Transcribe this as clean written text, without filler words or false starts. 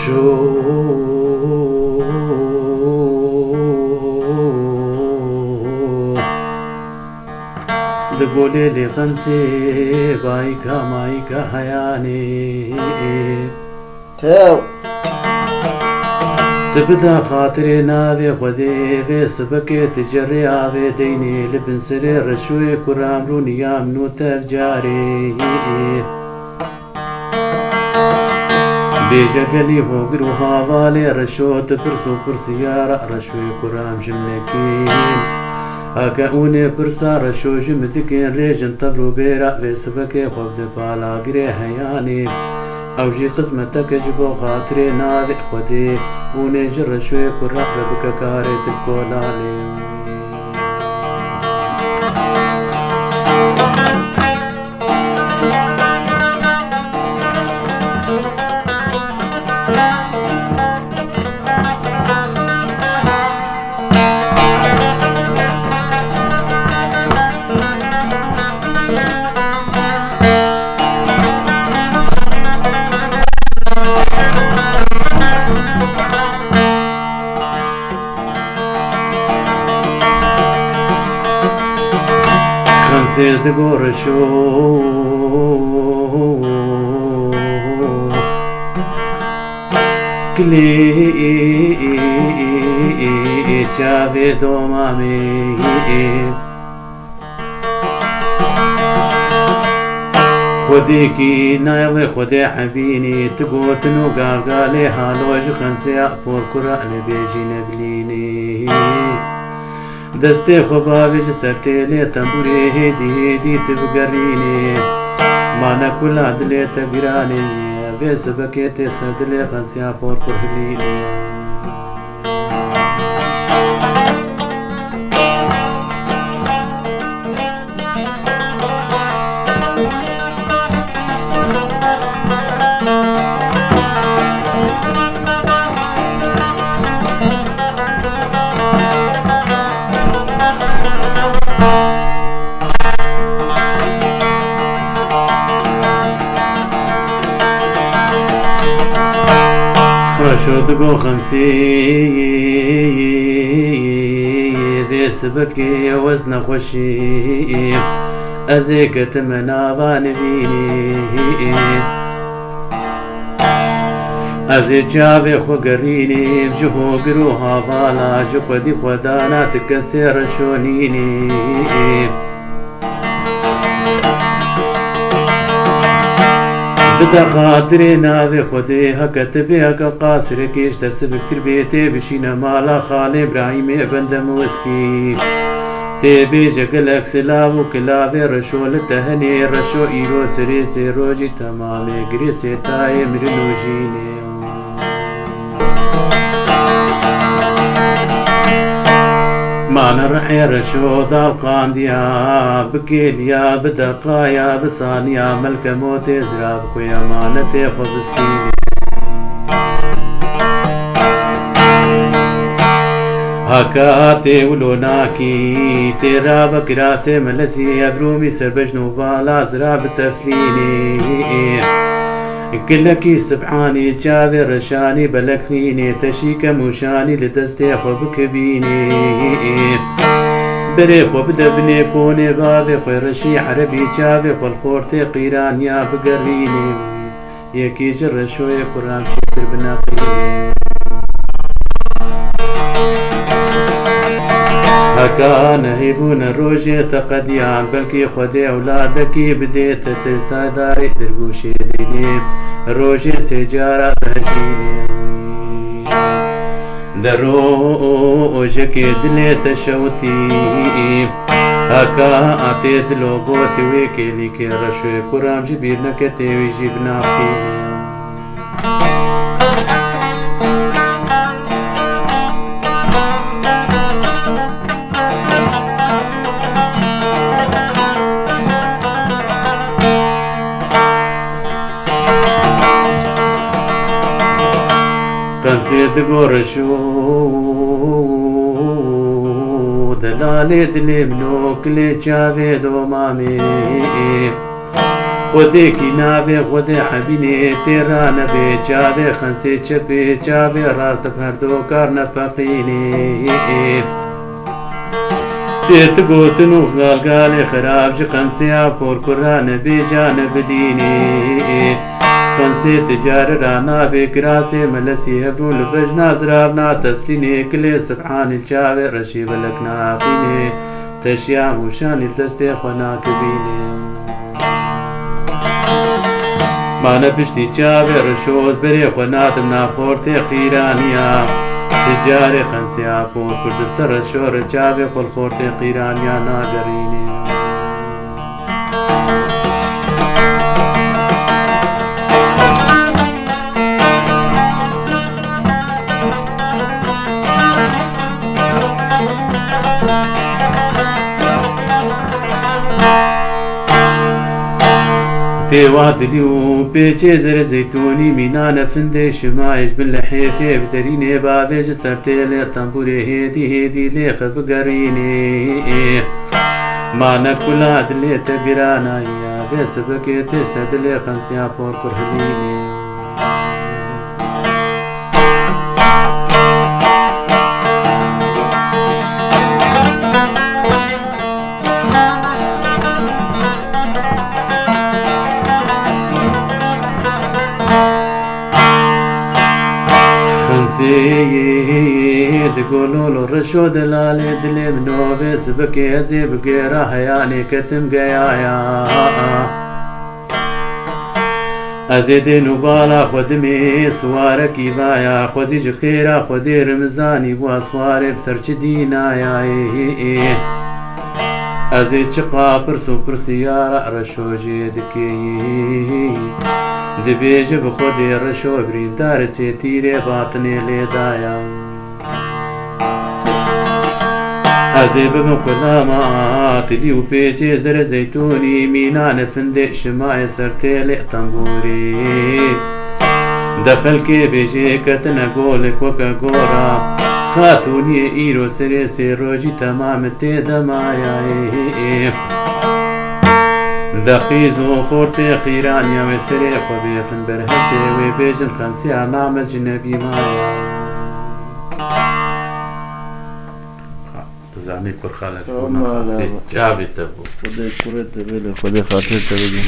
رشو دقولي لي خنسي بايكا مايكا حياني تاو تبدا خاطري نابي خودي في سبكي تجري عافي ديني لبن سري رشوي كرام روني يامنو تفجاري بيجا قلي هوقر وهاوالي رشو تفرسو فرسيارة رشوي كرام جمكين هاكا اوني برسا رشو جمدكين ريجن طبرو بيرا في سبكي خوف دفالا قري هياني او جي خزمتك جبو خاطري نابي خودي وني جر شوي كرا ربك كاري تبكولالي زيد قرشو كلي شافي دومامي خودي كي نايوي خودي حبيني تقوتنو قالقالي حالوج خنسي فور قرآن بيجي نقليني دستي خبابي جسرتي لي تنبوري هيدي هيدي تبقريني مانا كل عدلي تقراني في سبكيتي سدلي خنسيا فور قرهليني رشو تقو خمسي ذي سبكي وزن خوشي ازيك تمنا بانبيني ازي جابي خو قريني بجهو قروها بالا جقو دي خودانا تكسر شونيني بدا خاطري نابي خودي هكتبي هكا قاصر كيش درس بكتر بيتي بشينا مالا خالي ابراهيمي بندم وسكي تبي جقلك سلاو كلافي رشو لتهني رشو ايرو سري سيروجي تمامي قريسي تاي مرنوجيني مانا رحي رشو دال قانديا بكيليا بدقايا بصانيا ملك موتي زرابكو يا مانتي خزستيني هكاتي ولوناكي تيرا بكراسي ملسي ابرومي سربجنو بالا زراب تفسليني كلكي سبحاني جاذي رشاني بلكنيني تشيك موشاني لدستي خو بكبيني بري خو بدبني كوني غاذي خو رشي عربي جاذي خو الخورتي قيران يا بقريني يكي جر شوي قرام شكر بناقيني هكا نهيبون الروجي تقديان بلكي خدي اولادكي بديت تساداري درقوشي ديني روجي سجارة بهجيني دروجكي دلي تشوتي هكا اتيت لوغوتي ويكي ليكي رشوي كرام جبير نكتي ويجيب ناقيني زيد قرشو دلالي دلي منوك لي جافي دومامي خودێکی نابێ خودێ حەبینێ تێڕا نەبێ چاوێ خەنسێ چەپێ چاوێ ڕاستە هەردۆ کار نەپەقینێ تێت گوتن و غاڵگالێ خراپژ خەنسەیە پۆرکورانە بێجانە بدینێ خەنسێ تجارە را نابێ کراسێ مەلەسی هەبوو لە بەش نازراب ناتەفسینێ کلێ سبحانی چاوێ ڕەشی بەلەک ناقینێ تەشیا وشانی دەستێ خۆ ناکبینێ مانە پشتی چاوێ ڕشۆت بەرێ خۆ ناتم ناخۆر تێ قیرانیا تجارێ خەنسیا پۆر کورد سەرە شۆرە چاوێ خۆڵخۆر تێ قیرانیا ناگەڕینێ تێوا دلی و پێچێ زەرە زەیتونی مینانە فندێ شمایش بن لە حێفێ بدەرینێ بابێژە سەرتێ لێ تەمبورێ هێدی هێدی لێخە بگەڕینێ مانە کولا دلێتە گرانایە بێ سبەکێ تێشتە دلێ خەنسیا پۆر کوڕهلینێ دگولولو رشو دلالي دلي بنوبي سبكي هزي بقيرا حياني كتم قيايا ازيدي نوبالا خودمي سواركي بايا خوزي جخيرا خودي رمزاني بوا سواري بسرچ دينايا ازي چقا پرسو پرسيارا رشو جيدكي دبيج بخودي رشو بريندار سيتيري باطني ليدايا عزيب بمقدامات لي وبيجي زر زيتوني مينان فندق شماي سرتيلي طنبوري دخل كي بيجي كتنا قولك وكا قورا خاتوني ايرو سري سيروجي تمام تيدا مايا دقيزو خورتي قيرانيا وسري خبيفن برهتي وبيجن خنسي نعم الجنبي مايا زعني كرخالة جابي تبو خدي كرة تبلي خدي خاطر تبلي